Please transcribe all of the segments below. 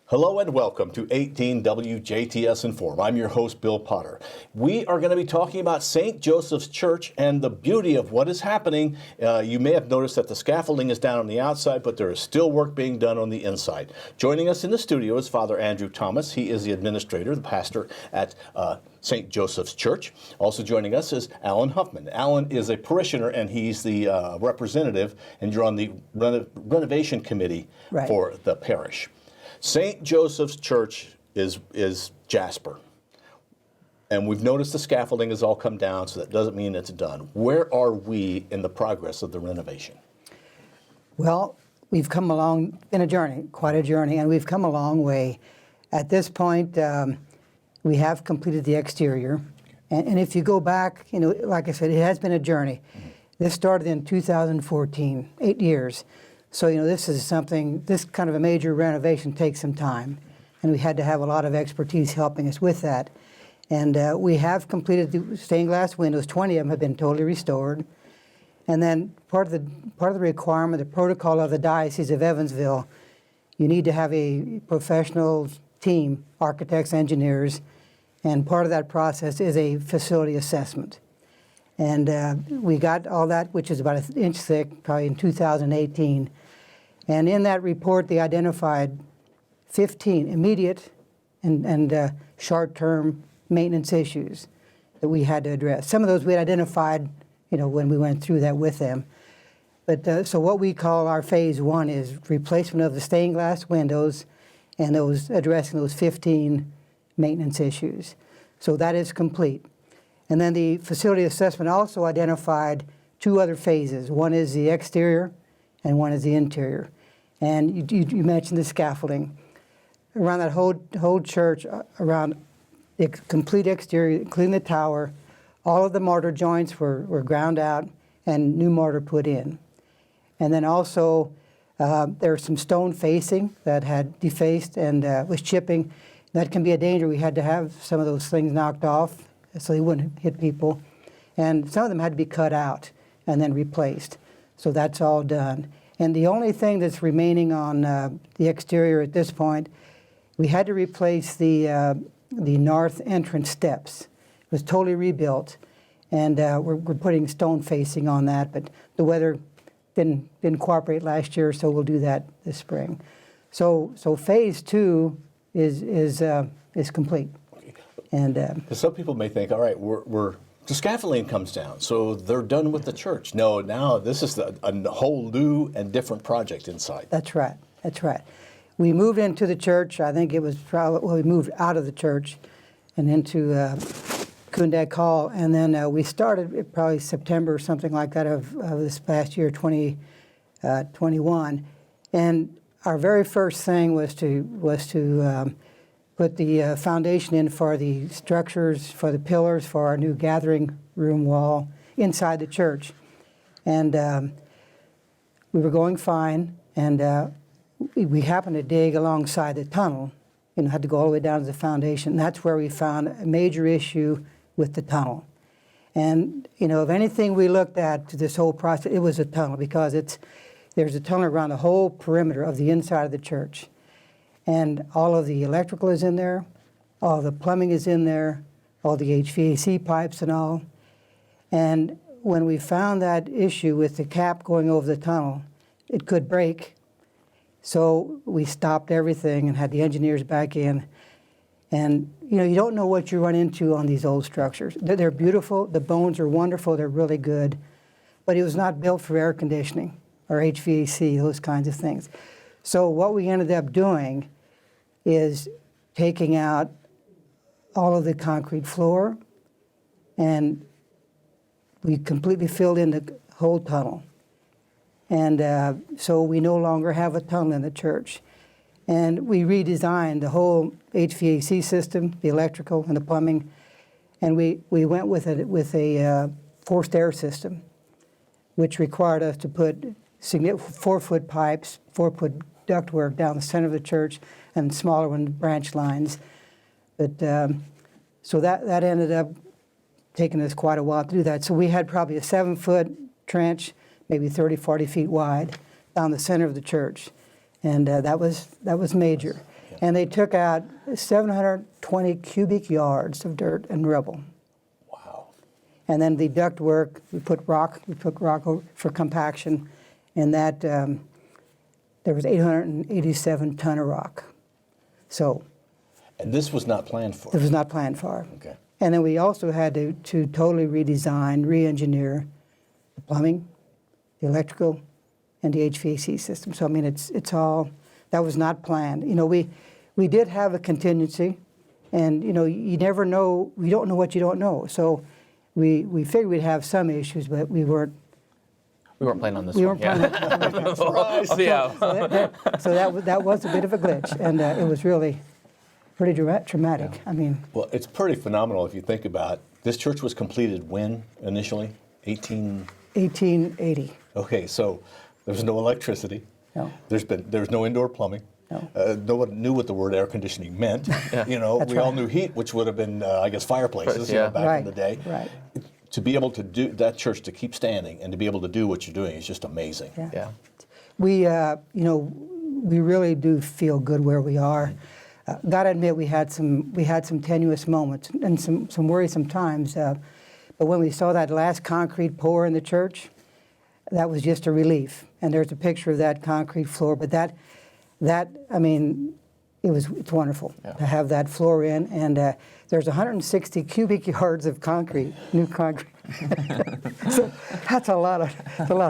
Hello and welcome to 18 WJTS in.form. I'm your host, Bill Potter. We are going to be talking about St. Joseph's Church and the beauty of what is happening. You may have noticed that the scaffolding is down on the outside, but there is still work being done on the inside. Joining us in the studio is Father Andrew Thomas. He is the administrator, the pastor at St. Joseph's Church. Also joining us is Alan Hoffman. Alan is a parishioner, and he's the representative, and you're on the renovation committee for the parish. St. Joseph's Church is Jasper, and we've noticed the scaffolding has all come down, so that doesn't mean it's done. Where are we in the progress of the renovation? Well, we've come along in a journey, quite a journey, and we've come a long way. At this point, we have completed the exterior, and if you go back, like I said, it has been a journey. This started in 2014, 8 years. So, this is something, this kind of a major renovation takes some time, and we had to have a lot of expertise helping us with that. And we have completed the stained glass windows. 20 of them have been totally restored. And then part of the requirement, the protocol of the Diocese of Evansville, you need to have a professional team, architects, engineers, and part of that process is a facility assessment. And we got all that, which is about 1 inch thick, probably in 2018. And in that report, they identified 15 immediate and short-term maintenance issues that we had to address. Some of those we had identified, when we went through that with them. But so what we call our phase one is replacement of the stained glass windows and addressing those 15 maintenance issues. So that is complete. And then the facility assessment also identified 2 other phases. One is the exterior and one is the interior. And you mentioned the scaffolding. Around that whole church, around the complete exterior, including the tower, all of the mortar joints were ground out and new mortar put in. And then also there was some stone facing that had defaced and was chipping. That can be a danger. We had to have some of those things knocked off so they wouldn't hit people. And some of them had to be cut out and then replaced. So that's all done. And the only thing that's remaining on the exterior at this point, we had to replace the north entrance steps. It was totally rebuilt. And we're putting stone facing on that, but the weather didn't cooperate last year, so we'll do that this spring. So phase 2 is complete. And some people may think, all right, the scaffolding comes down, so they're done with the church. No, now this is a whole new and different project inside. That's right. That's right. We moved into the church. I think it was we moved out of the church and into Kundak Hall, and then we started probably September or something like that of this past year, 2021. And our very first thing was to put the foundation in for the structures, for the pillars, for our new gathering room wall inside the church. And we were going fine, and we happened to dig alongside the tunnel, had to go all the way down to the foundation. And that's where we found a major issue with the tunnel. And, if anything we looked at to this whole process, it was a tunnel, because there's a tunnel around the whole perimeter of the inside of the church. And all of the electrical is in there, all the plumbing is in there, all the HVAC pipes and all. And when we found that issue with the cap going over the tunnel, it could break. So we stopped everything and had the engineers back in. And, you don't know what you run into on these old structures. They're beautiful, the bones are wonderful, they're really good, but it was not built for air conditioning or HVAC, those kinds of things. So what we ended up doing is taking out all of the concrete floor, and we completely filled in the whole tunnel. And so we no longer have a tunnel in the church. And we redesigned the whole HVAC system, the electrical and the plumbing, and we went with a forced air system, which required us to put 4-foot pipes, 4-foot ductwork down the center of the church, and smaller one branch lines. But so that ended up taking us quite a while to do that. So we had probably a 7-foot trench, maybe 30, 40 feet wide, down the center of the church. And that was major. And they took out 720 cubic yards of dirt and rubble. Wow. And then the duct work, we put rock over for compaction, and that there was 887 ton of rock. So And this was not planned for? it was not planned for. Okay. And then we also had to totally redesign, re-engineer the plumbing, the electrical, and the HVAC system. So I mean, it's all, that was not planned. You know, we did have a contingency, and you know, you never know, we don't know what you don't know. So we figured we'd have some issues, but we weren't planning on this we one. weren't planning on Surprise. so that was a bit of a glitch, and it was really pretty traumatic. Yeah. I mean, Well, it's pretty phenomenal if you think about it. This church was completed when initially? 1880. Okay, so there's no electricity. No. There's no indoor plumbing. No. No one knew what the word air conditioning meant. You know, That's we all right. knew heat, which would have been, I guess, fireplaces, you know, Yeah. back Right, in the day. right. To be able to do that church, to keep standing and to be able to do what you're doing is just amazing. Yeah. Yeah. We, you know, we really do feel good where we are. Gotta admit, we had some tenuous moments and some worrisome times. But when we saw that last concrete pour in the church, that was just a relief. And there's a picture of that concrete floor. But that I mean, it's wonderful to have that floor in. And there's 160 cubic yards of concrete, new concrete. So that's a lot of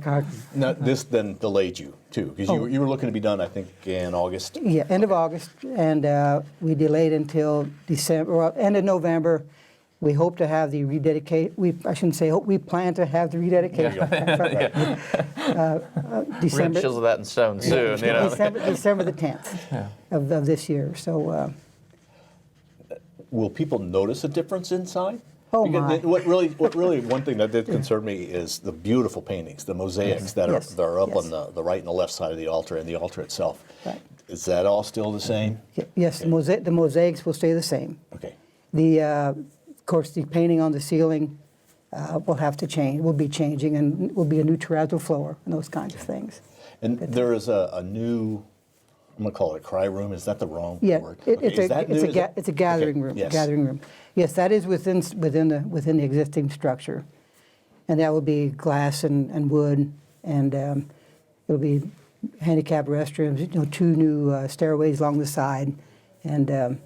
concrete. Now, this then delayed you too, because you were looking to be done, I think, in August. Yeah, end of August, and we delayed until December, well, end of November. We hope to have the rededicate. I shouldn't say hope. We plan to have the rededication. We're going December. to chisel that in stone soon. You know? December the 10th of this year. So. Will people notice a difference inside? Oh, Because my. What really, one thing that did concern me is the beautiful paintings, the mosaics that are up on the right and the left side of the altar, and the altar itself. Right. Is that all still the same? Yes, the mosaics will stay the same. Okay. Of course, the painting on the ceiling will have to change. Will be changing, and will be a new terrazzo floor and those kinds of things. And there is a new, I'm going to call it a cry room. Is that the wrong Yeah, word? it's a gathering Okay, room. yes. Gathering room. Yes, that is within the existing structure, and that will be glass and wood, and it'll be handicapped restrooms. You know, 2 new stairways along the side, and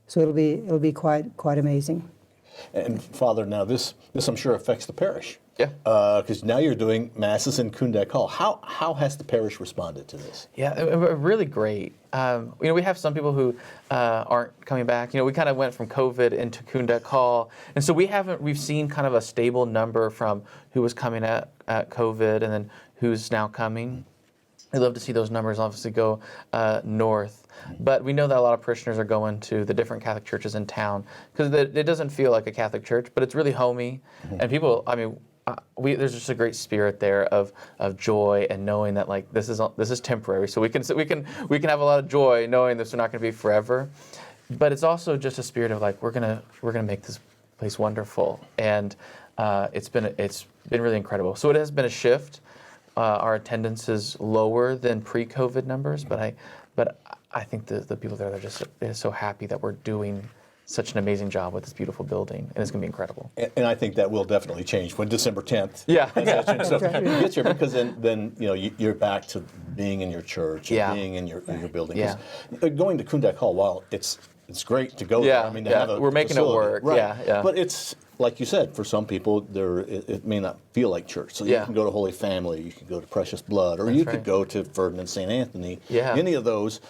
so it'll be quite amazing. And Father, now this I'm sure affects the parish. Yeah. Because now you're doing masses in Kundak Hall. How has the parish responded to this? Yeah, really great. You know, we have some people who aren't coming back. You know, we kind of went from COVID into Kundak Hall, and so we've seen kind of a stable number from who was coming at COVID and then who's now coming. We'd love to see those numbers obviously go north, but we know that a lot of parishioners are going to the different Catholic churches in town because it doesn't feel like a Catholic church, but it's really homey, and people. I mean. There's just a great spirit there of joy and knowing that like this is temporary, so we can have a lot of joy knowing this is not going to be forever, but it's also just a spirit of like we're gonna make this place wonderful, and it's been really incredible. So it has been a shift. Our attendance is lower than pre-COVID numbers, but I think the people there they're so happy that we're doing such an amazing job with this beautiful building, and it's going to be incredible. And I think that will definitely change when December 10th. Yeah. So you get here because then you know you're back to being in your church and being in your building. 'Cause going to Kundak Hall, while it's great to go there. I mean, to have a we're making facility, it work. right. Yeah. But it's like you said, for some people, it may not feel like church. So you can go to Holy Family, you can go to Precious Blood, or you could go to Ferdinand St. Anthony. Yeah. Any of those.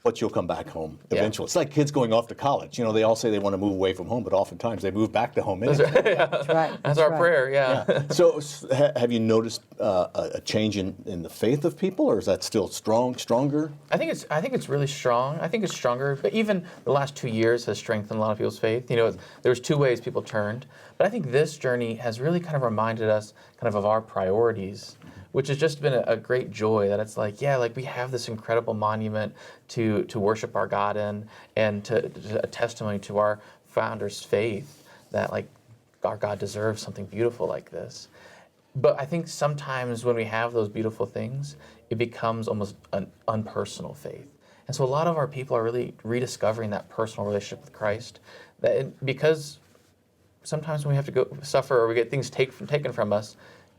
But you'll come back home eventually. It's like kids going off to college. You know, they all say they want to move away from home, but oftentimes they move back to home anyway. That's right. That's our prayer. Yeah. So have you noticed a change in the faith of people, or is that still stronger? I think it's really strong. I think it's stronger. But even the last 2 years has strengthened a lot of people's faith. You know, there was 2 ways people turned. But I think this journey has really kind of reminded us kind of our priorities, which has just been a great joy that it's like, like we have this incredible monument to worship our God in, and to a testimony to our founder's faith that like our God deserves something beautiful like this. But I think sometimes when we have those beautiful things, it becomes almost an unpersonal faith. And so a lot of our people are really rediscovering that personal relationship with Christ. Because sometimes when we have to go suffer or we get things taken from us,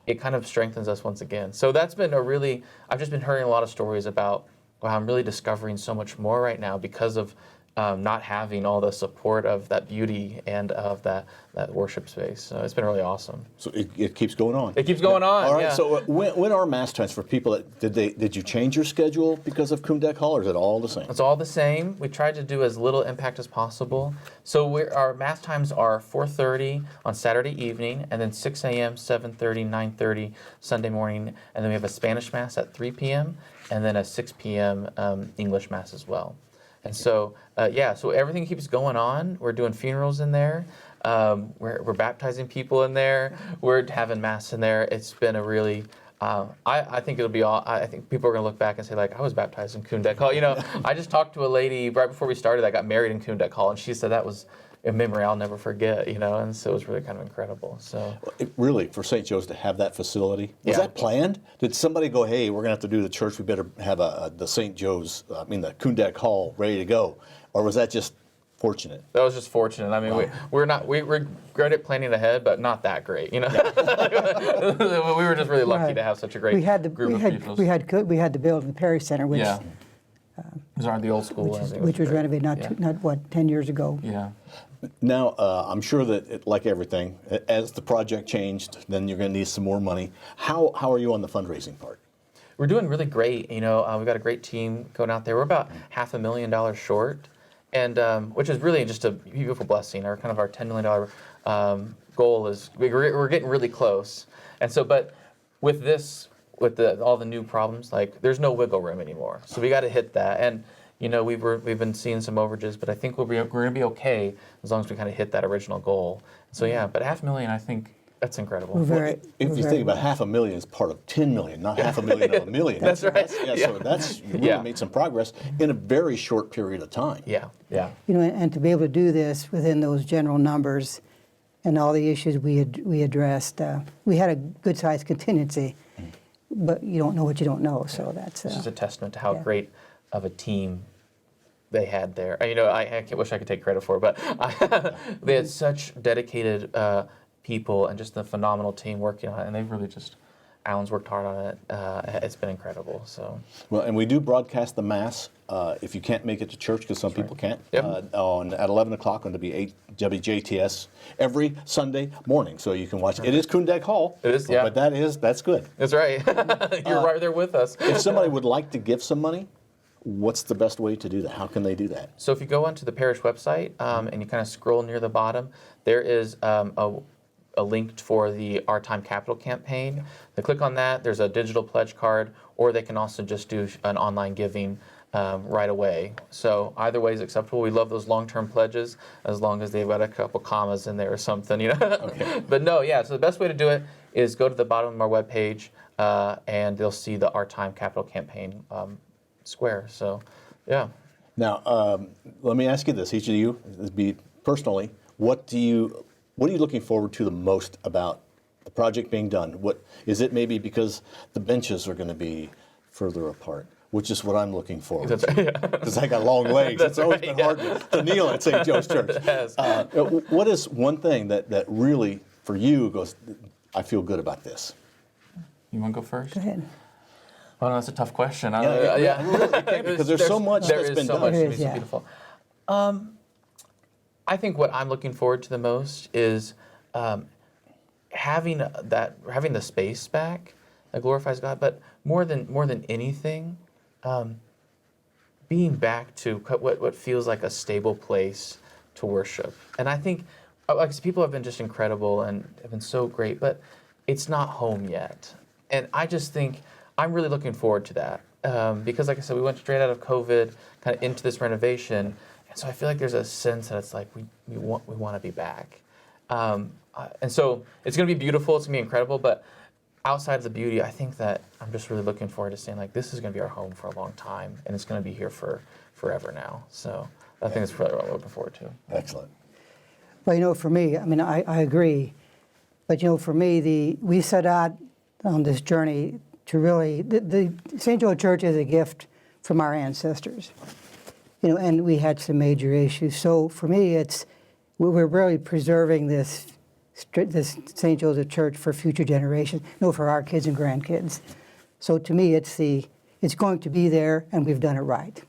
it kind of strengthens us once again. So that's been I've just been hearing a lot of stories about, wow, I'm really discovering so much more right now because of not having all the support of that beauty and of that worship space. So it's been really awesome. So it keeps going on. It keeps going on. All right. Yeah. So when are mass times for people? Did you change your schedule because of Coon Deck Hall, or is it all the same? It's all the same. We tried to do as little impact as possible. So our mass times are 4:30 on Saturday evening, and then 6 a.m., 7:30, 9:30 Sunday morning, and then we have a Spanish mass at 3 p.m. and then a 6 p.m. English mass as well. And so, so everything keeps going on. We're doing funerals in there. We're baptizing people in there. We're having mass in there. It's been a really, I think it'll be all, I think people are going to look back and say, like, I was baptized in Coon Deck Hall. You know, I just talked to a lady right before we started that got married in Coon Deck Hall, and she said that was a memory I'll never forget, you know, and so it was really kind of incredible. So Really, for St. Joe's to have that facility, was that planned? Did somebody go, hey, we're going to have to do the church, we better have the St. Joe's, the Coon Deck Hall ready to go? Or was that just fortunate? that was just fortunate. I mean, we regretted planning ahead, but not that great, you know. We were just really lucky to have such a great group of people. We had the building, the Perry Center, which These are the old school which was renovated not 10 years ago. Yeah. Now, I'm sure that, like everything, as the project changed, then you're going to need some more money. How are you on the fundraising part? We're doing really great. You know, we've got a great team going out there. We're about $500,000 short, and which is really just a beautiful blessing. Our $10 million goal is we're getting really close. And so, but with this, all the new problems, like there's no wiggle room anymore. So we got to hit that. And you know, we've been seeing some overages, but I think we're going to be okay as long as we kind of hit that original goal. So yeah, but $500,000, I think that's incredible. If you think about $500,000 is part of 10 million, not $500,000 of a million. That's right. So you really made some progress in a very short period of time. Yeah. You know, and to be able to do this within those general numbers and all the issues we addressed, we had a good-sized contingency, but you don't know what you don't know. So that's this is a testament to how great of a team they had there. You know, I wish I could take credit for it, but they had such dedicated people and just a phenomenal team working on it, and they've really Alan's worked hard on it. It's been incredible. So well, and we do broadcast the Mass if you can't make it to church, because some people can't, Yep. at 11 o'clock on WJTS every Sunday morning. So you can watch. It is Coon Deck Hall. It is, yeah. But that's good. that's right. You're right there with us. If somebody would like to give some money, what's the best way to do that? How can they do that? So if you go onto the parish website and you kind of scroll near the bottom, there is a link for the Our Time Capital campaign. They click on that. There's a digital pledge card, or they can also just do an online giving right away. So either way is acceptable. We love those long-term pledges as long as they've got a couple commas in there or something, you know. Okay. But no, yeah. So the best way to do it is go to the bottom of our webpage and they'll see the Our Time Capital campaign square. So, yeah. Now, let me ask you this: each of you, personally, what are you looking forward to the most about the project being done? What is it? Maybe because the benches are going to be further apart, which is what I'm looking forward to. Because I got long legs. It's always been hard to kneel at St. Joe's Church. What is one thing that really, for you, goes, I feel good about this? You want to go first? Go ahead. Oh, no, that's a tough question. Because there's so much that's been done. There is so much. It's beautiful. I think what I'm looking forward to the most is having the space back that glorifies God, but more than anything, being back to what feels like a stable place to worship. And I think people have been just incredible and have been so great, but it's not home yet. And I just think I'm really looking forward to that because, like I said, we went straight out of COVID, kind of into this renovation, and so I feel like there's a sense that it's like we want to be back, and so it's going to be beautiful. It's going to be incredible, but outside of the beauty, I think that I'm just really looking forward to saying like this is going to be our home for a long time, and it's going to be here for forever now. So I think it's really what I'm looking forward to. Excellent. Well, you know, for me, I mean, I agree, but you know, for me, we set out on this journey to really, the St. Joe Church is a gift from our ancestors. You know, and we had some major issues. So for me, we're really preserving this St. Joseph Church for future generations, for our kids and grandkids. So to me, it's going to be there, and we've done it right.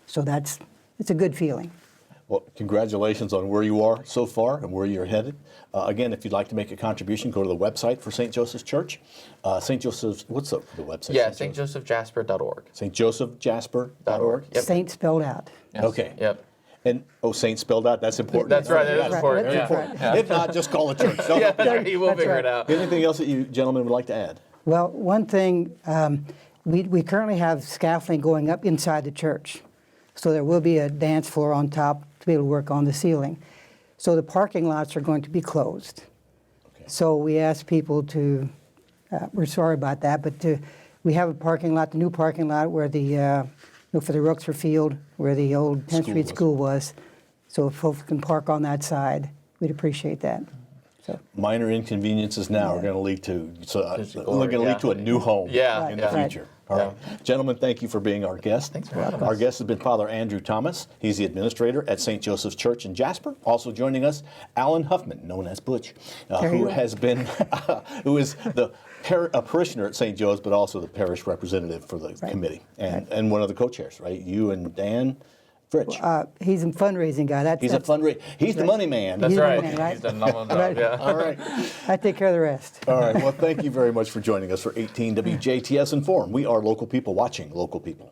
So it's a good feeling. Well, congratulations on where you are so far and where you're headed. Again, if you'd like to make a contribution, go to the website for St. Joseph's Church. St. Joseph's, what's the website? Yeah, stjosephjasper.org. stjosephjasper.org? Yep. Saint spelled out. Yes. Okay. Yep. And, Saint spelled out, that's important. That's right, that is Right. important. That's Yeah. right. Yeah. If not, just call the church. Yeah, that's right. We'll That's figure right. it out. Anything else that you gentlemen would like to add? Well, one thing, we currently have scaffolding going up inside the church. So there will be a dance floor on top to be able to work on the ceiling. So the parking lots are going to be closed. Okay. So we ask people to, we're sorry about that, but we have a parking lot, the new parking lot where for the Rooksford Field, where the old 10th Street School was. So if folks can park on that side, we'd appreciate that. So. Minor inconveniences now are going to lead to a new home Yeah, in yeah. the future. All right. Gentlemen, thank you for being our guest. Thanks for having us. Our guest has been Father Andrew Thomas. He's the administrator at St. Joseph's Church in Jasper. Also joining us, Alan Hoffman, known as Butch, who is a parishioner at St. Joe's, but also the parish representative for the committee and one of the co-chairs, right? You and Dan Fritch. He's a fundraising guy. He's a fundraiser. He's the money man. That's He's the right. man, right? He's done a phenomenal job. Right. Yeah. All right. I take care of the rest. All right. Well, thank you very much for joining us for 18 WJTS in Form. We are local people watching local people.